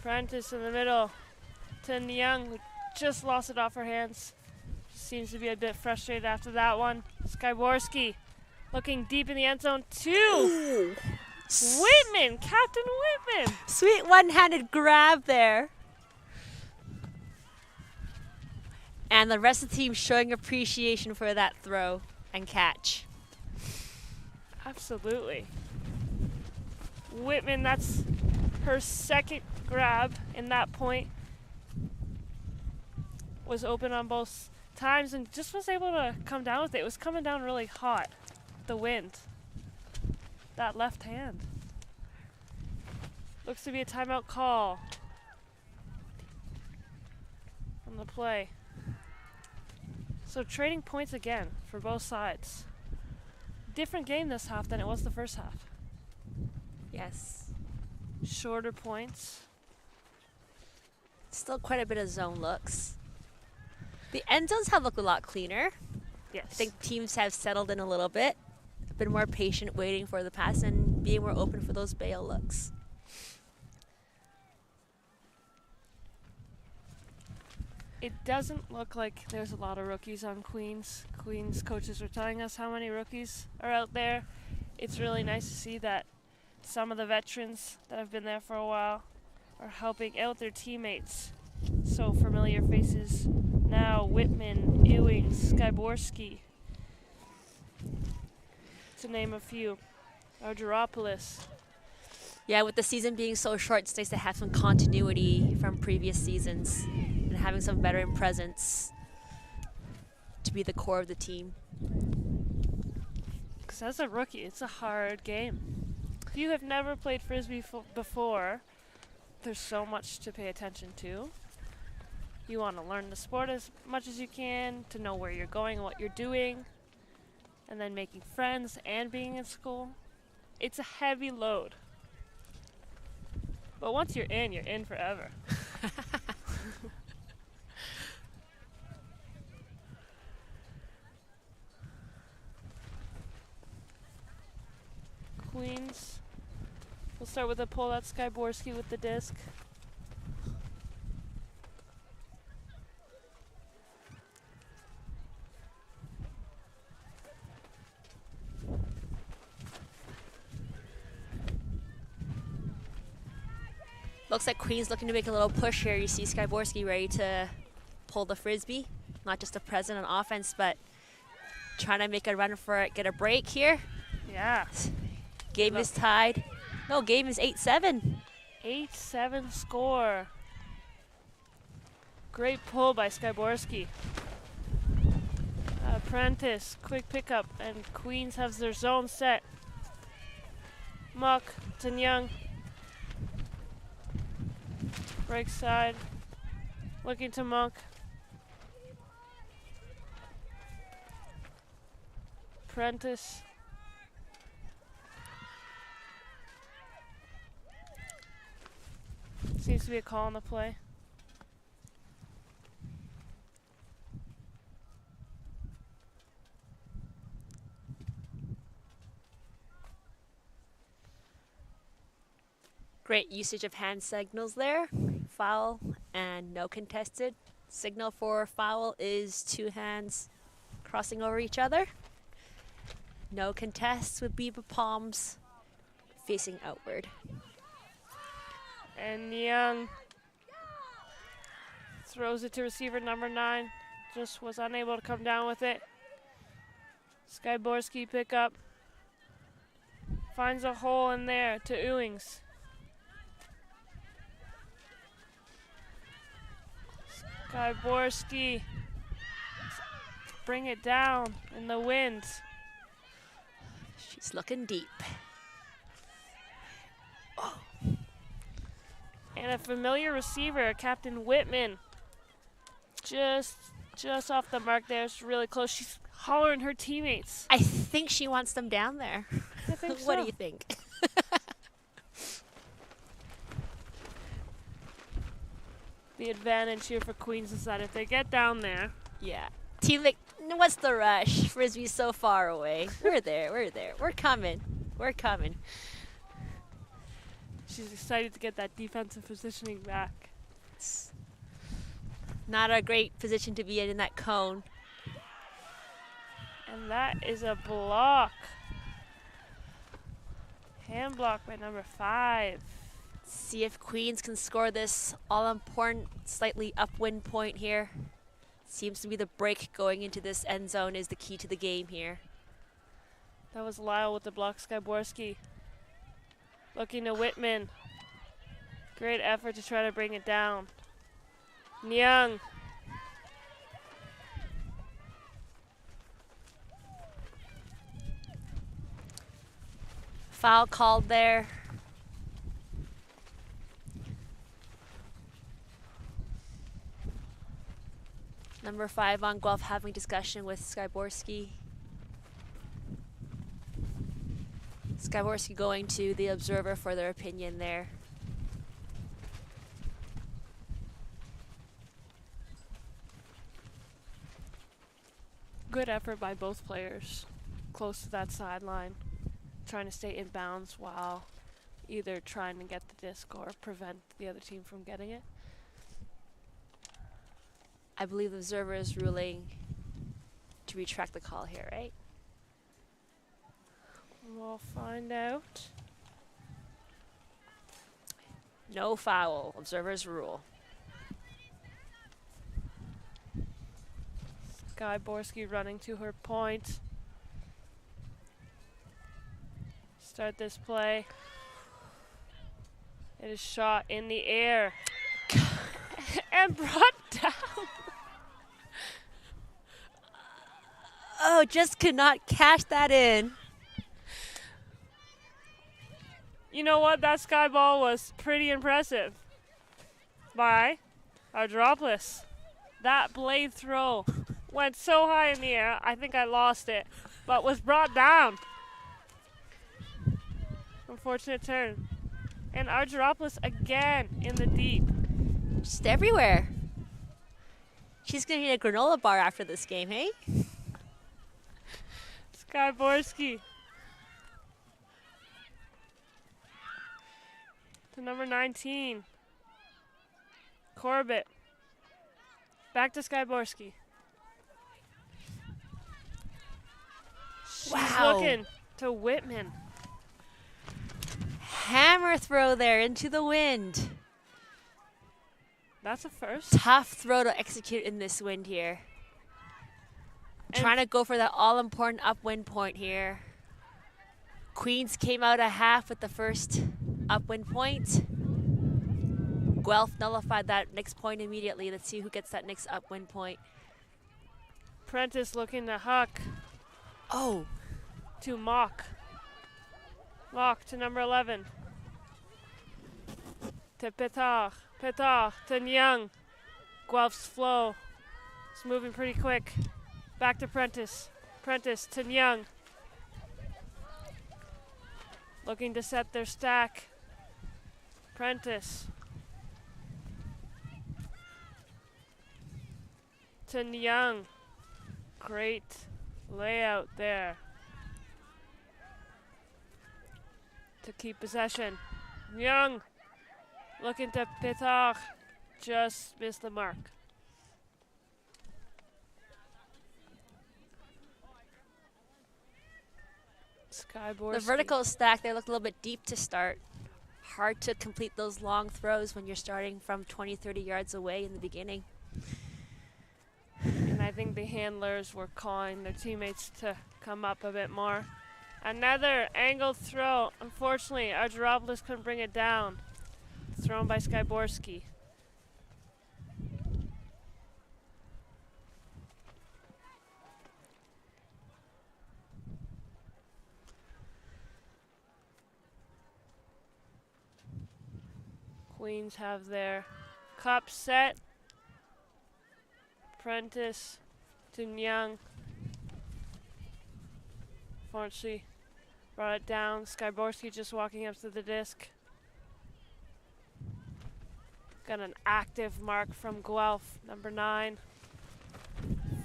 Prentice in the middle to Young, who just lost it off her hands. Seems to be a bit frustrated after that one. Skyborski looking deep in the end zone. 2. Ooh. Whitman, Captain Whitman. Sweet one-handed grab there. And the rest of the team showing appreciation for that throw and catch. Absolutely. Whitman, that's her second grab in that point. Was open on both times and just was able to come down with it. It was coming down really hot. The wind. That left hand. Looks to be a timeout call on the play. So trading points again for both sides. Different game this half than it was the first half. Yes. Shorter points. Still quite a bit of zone looks. The end zones have looked a lot cleaner. Yes. I think teams have settled in a little bit, been more patient waiting for the pass and being more open for those bail looks. It doesn't look like there's a lot of rookies on Queens. Queens coaches were telling us how many rookies are out there. It's really nice to see that some of the veterans that have been there for a while are helping out their teammates. So familiar faces now: Whitman, Ewings, Skyborski, to name a few. Argyropoulos. Yeah, with the season being so short, it's nice to have some continuity from previous seasons and having some veteran presence to be the core of the team. Because as a rookie, it's a hard game. If you have never played Frisbee before, there's so much to pay attention to. You want to learn the sport as much as you can, to know where you're going and what you're doing, and then making friends and being in school. It's a heavy load. But once you're in forever. Queens. We'll start with a pull. That's Skyborski with the disc. Looks like Queen's looking to make a little push here. You see Skyborski ready to pull the frisbee. Not just a present on offense, but trying to make a run for it, get a break here. Yeah. Game is tied. No, game is 8-7. 8-7 score. Great pull by Skyborski. Prentice, quick pickup, and Queens has their zone set. Muck to Young. Break side. Looking to Monk. Prentice. Seems to be a call on the play. Great usage of hand signals there. Foul and no contested. Signal for foul is two hands crossing over each other. No contests with Biba palms facing outward. And Young throws it to receiver number 9. Just was unable to come down with it. Skyborski pick up. Finds a hole in there to Ewings. Skyborski. Bring it down in the wind. She's looking deep. Oh. And a familiar receiver, Captain Whitman. Just off the mark there. It's really close. She's hollering her teammates. I think she wants them down there. I think so. What do you think? The advantage here for Queens is that if they get down there. Yeah. Team like, what's the rush? Frisbee's so far away. We're there. We're coming. We're coming. She's excited to get that defensive positioning back. It's not a great position to be in that cone. And that is a block. Hand block by number 5. See if Queens can score this all-important, slightly upwind point here. Seems to be the break going into this end zone is the key to the game here. That was Lyle with the block. Skyborski looking to Whitman. Great effort to try to bring it down. Nyang. Foul called there. Number 5 on Guelph having discussion with Skyborski. Skyborski going to the observer for their opinion there. Good effort by both players. Close to that sideline. Trying to stay in bounds while either trying to get the disc or prevent the other team from getting it. I believe the observer is ruling to retract the call here, right? We'll find out. No foul. Observer's rule. Skyborski running to her point. Start this play. It is shot in the air. And brought down. Oh, just could not cash that in. You know what? That sky ball was pretty impressive by our dropless. That blade throw went so high in the air, I think I lost it, but was brought down. Unfortunate turn. And our dropless again in the deep. Just everywhere. She's going to need a granola bar after this game, hey? Skyborski. To number 19. Corbett. Back to Skyborski. She's looking to Whitman. Hammer throw there into the wind. That's a first. Tough throw to execute in this wind here. Trying to go for that all-important upwind point here. Queens came out a half with the first upwind point. Guelph nullified that next point immediately. Let's see who gets that next upwind point. Prentice looking to huck. Oh. To Mock. Mock to number 11. To Petard. Petard to Nyang. Guelph's flow. It's moving pretty quick. Back to Prentice. Prentice to Nyang. Looking to set their stack. Prentice. To Nyang. Great layout there. To keep possession. Nyang. Looking to Petard. Just missed the mark. Skyborski. The vertical stack, they look a little bit deep to start. Hard to complete those long throws when you're starting from 20, 30 yards away in the beginning. And I think the handlers were calling their teammates to come up a bit more. Another angled throw. Unfortunately, Argyropoulos couldn't bring it down. Thrown by Skyborski. Queens have their cup set. Prentice to Nyang. Fortunately, brought it down. Skyborski just walking up to the disc. Got an active mark from Guelph, number 9.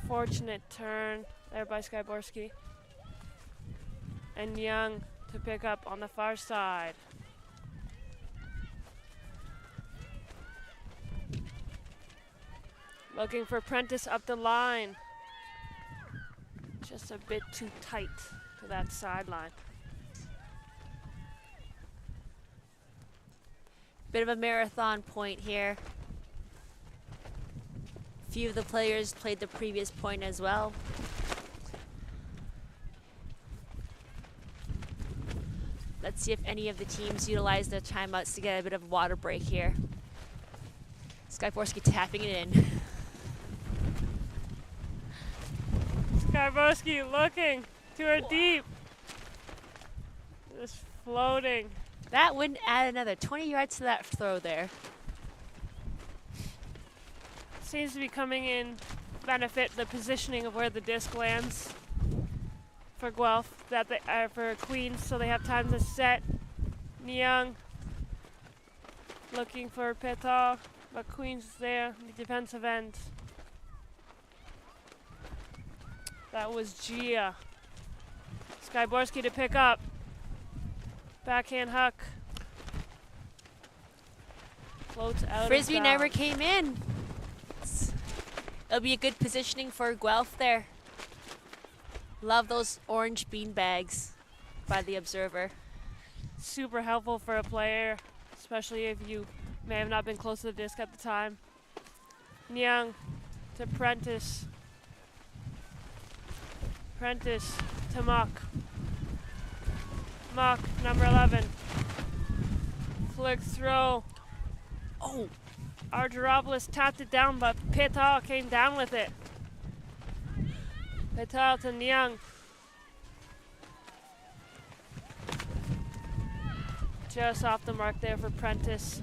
Fortunate turn there by Skyborski. And Young to pick up on the far side. Looking for Prentice up the line. Just a bit too tight to that sideline. Bit of a marathon point here. A few of the players played the previous point as well. Let's see if any of the teams utilize their timeouts to get a bit of a water break here. Skyborski tapping it in. Skyborski looking to her deep. Just floating. That wouldn't add another 20 yards to that throw there. Seems to be coming in benefit the positioning of where the disc lands for Guelph, that they for Queens, so they have time to set. Nyang looking for Petard, but Queens is there on the defensive end. That was Gia. Skyborski to pick up. Backhand huck. Floats out. Frisbee never came in. It'll be a good positioning for Guelph there. Love those orange bean bags by the observer. Super helpful for a player, especially if you may have not been close to the disc at the time. Nyang to Prentice. Prentice to Mock. Mock, number 11. Flick throw. Oh! Argyropoulos tapped it down, but Petard came down with it. Petard to Nyang. Just off the mark there for Prentice.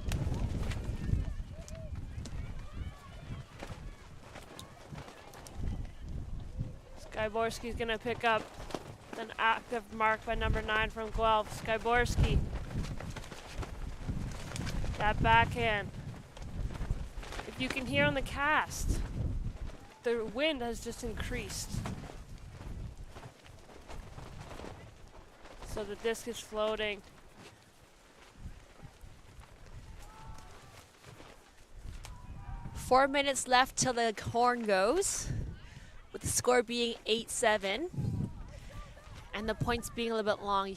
Skyborski's gonna pick up an active mark by number 9 from Guelph. Skyborski. That backhand. If you can hear on the cast, the wind has just increased. So the disc is floating. Four minutes left till the horn goes, with the score being 8-7, and the points being a little bit long. You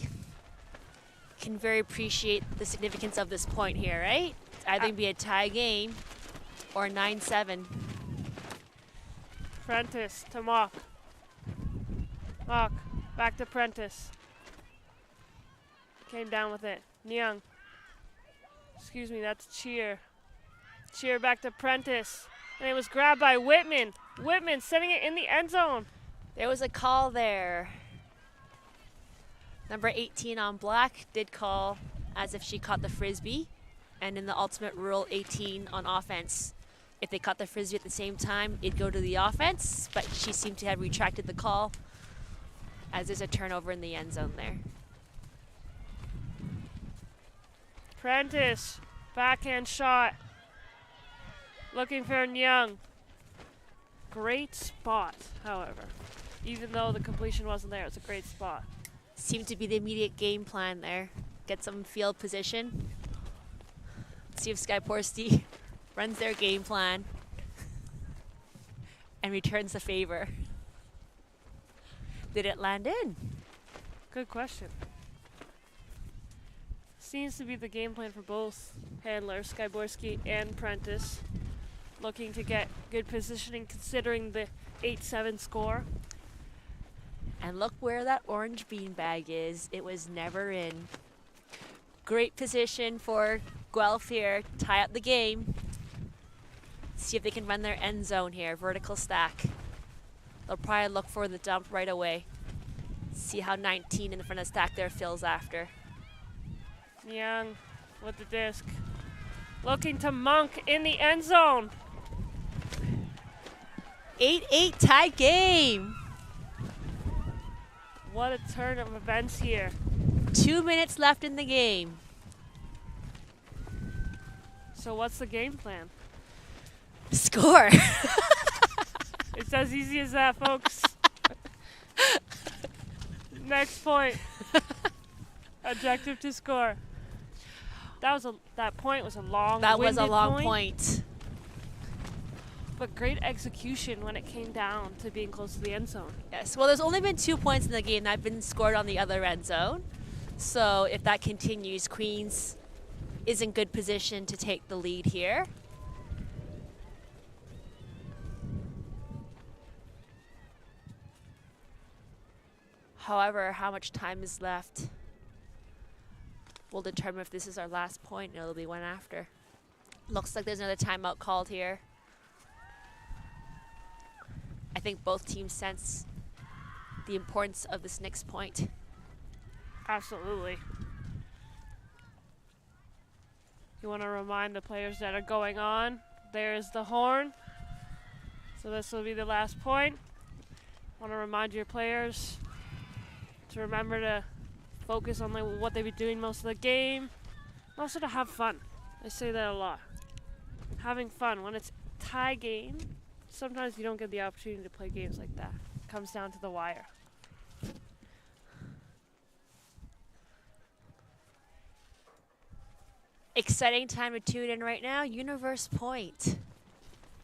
can very appreciate the significance of this point here, right? It's either gonna be a tie game or 9-7. Prentice to Mock. Mock, back to Prentice. Came down with it. Nyang. Excuse me, that's Cheer. Cheer back to Prentice. And it was grabbed by Whitman. Whitman setting it in the end zone. There was a call there. Number 18 on black did call as if she caught the frisbee. And in the ultimate rule, 18 on offense. If they caught the frisbee at the same time, it'd go to the offense, but she seemed to have retracted the call as there's a turnover in the end zone there. Prentice, backhand shot. Looking for Nyang. Great spot, however. Even though the completion wasn't there, it's a great spot. Seemed to be the immediate game plan there. Get some field position. See if Skyporski runs their game plan and returns the favor. Did it land in? Good question. Seems to be the game plan for both handlers, Skyborski and Prentice. Looking to get good positioning considering the 8-7 score. And look where that orange beanbag is. It was never in. Great position for Guelph here. Tie up the game. See if they can run their end zone here. Vertical stack. They'll probably look for the dump right away. See how 19 in the front of the stack there fills after. Young with the disc. Looking to Monk in the end zone. 8-8 tie game. What a turn of events here. 2 minutes left in the game. So what's the game plan? Score. It's as easy as that, folks. Next point. Objective to score. That point was a long. That was a long point. But great execution when it came down to being close to the end zone. Yes. Well, there's only been 2 points in the game that have been scored on the other end zone. So if that continues, Queens is in good position to take the lead here. However, how much time is left will determine if this is our last point, and it'll be one after. Looks like there's another timeout called here. I think both teams sense the importance of this next point. Absolutely. You want to remind the players that are going on. There's the horn. So this will be the last point. Want to remind your players to remember to focus on what they've been doing most of the game. And also to have fun. I say that a lot. Having fun. When it's tie game, sometimes you don't get the opportunity to play games like that. It comes down to the wire. Exciting time to tune in right now. Universe point.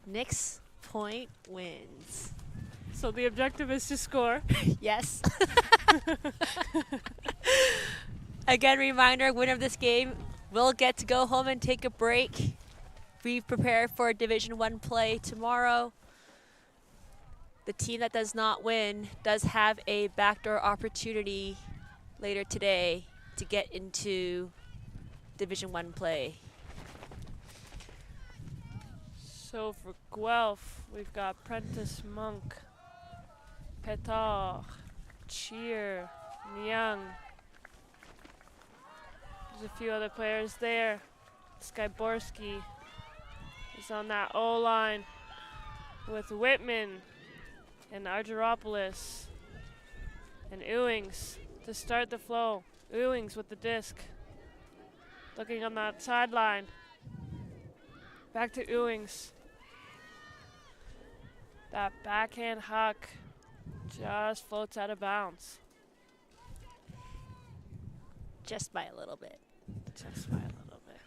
Nick's point wins. So the objective is to score. Yes. Again, reminder, winner of this game will get to go home and take a break. Be prepared for Division 1 play tomorrow. The team that does not win does have a backdoor opportunity later today to get into Division 1 play. So for Guelph, we've got Prentice, Monk, Petard, Cheer, Nyang. There's a few other players there. Skyborski is on that O-line with Whitman and Argyropoulos and Ewings to start the flow. Ewings with the disc. Looking on that sideline. Back to Ewings. That backhand huck just floats out of bounds. Just by a little bit. Just by a little bit.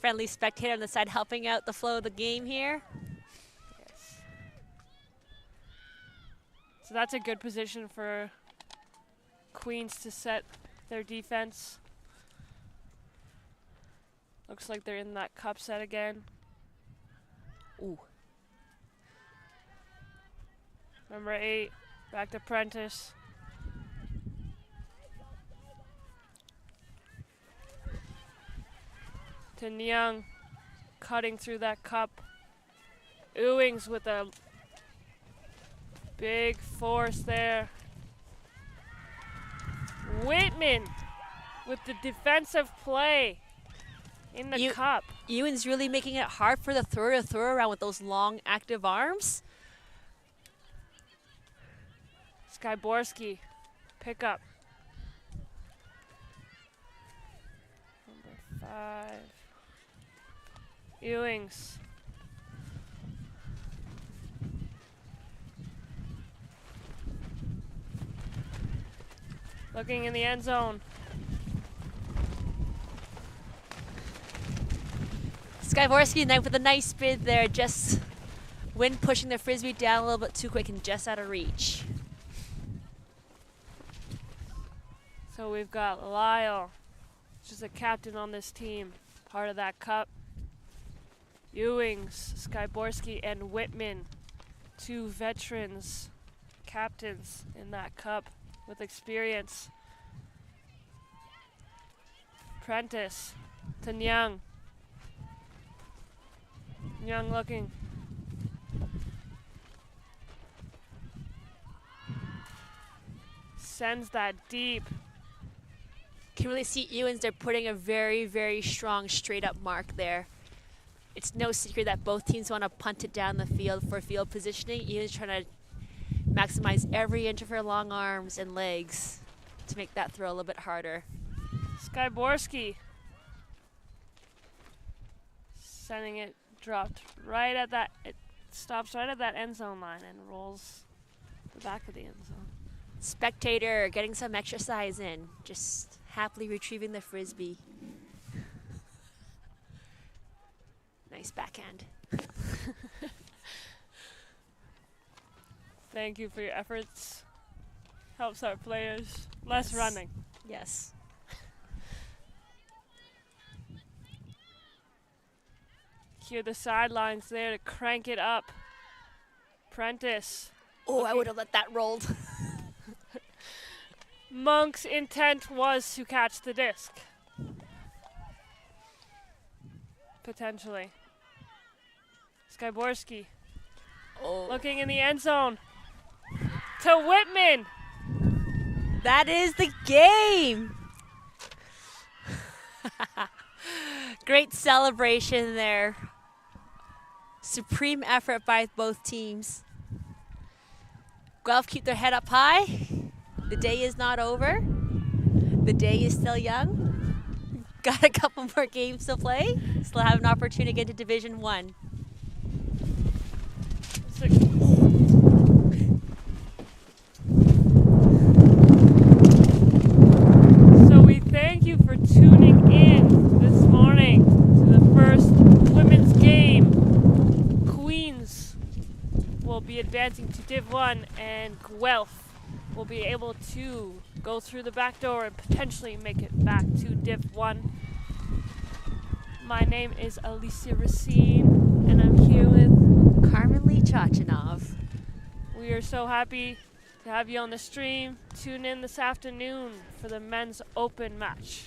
Friendly spectator on the side helping out the flow of the game here. Yes. So that's a good position for Queens to set their defense. Looks like they're in that cup set again. Ooh. Number 8, back to Prentice. To Nyang, cutting through that cup. Ewings with a big force there. Whitman with the defensive play in the cup. Ewan's really making it hard for the thrower to throw around with those long, active arms. Skyborski, pick up. Number 5. Ewings. Looking in the end zone. Skyborski with a nice spin there, just wind pushing the frisbee down a little bit too quick and just out of reach. So we've got Lyle, which is a captain on this team, part of that cup. Ewings, Skyborski, and Whitman, 2 veterans, captains in that cup with experience. Prentice to Nyang. Nyang looking. Sends that deep. Can really see Ewans, they're putting a very, very strong straight up mark there. It's no secret that both teams want to punt it down the field for field positioning. Ewans trying to maximize every inch of her long arms and legs to make that throw a little bit harder. Skyborski sending it dropped right at that, it stops right at that end zone line and rolls the back of the end zone. Spectator getting some exercise in, just happily retrieving the frisbee. Nice backhand. Thank you for your efforts. Helps our players. Less running. Yes. Hear the sidelines there to crank it up. Prentice. Oh, I would have let that roll. Monk's intent was to catch the disc. Potentially. Skyborski. Oh. Looking in the end zone. To Whitman. That is the game. Great celebration there. Supreme effort by both teams. Guelph keep their head up high. The day is not over. The day is still young. Got a couple more games to play. Still have an opportunity to get to Division 1. So we thank you for tuning in this morning to the first women's game. Queens will be advancing to Div 1 and Guelph will be able to go through the back door and potentially make it back to Div 1. My name is Alicia Racine and I'm here with Carmen Lee Chachanov. We are so happy to have you on the stream. Tune in this afternoon for the men's open match.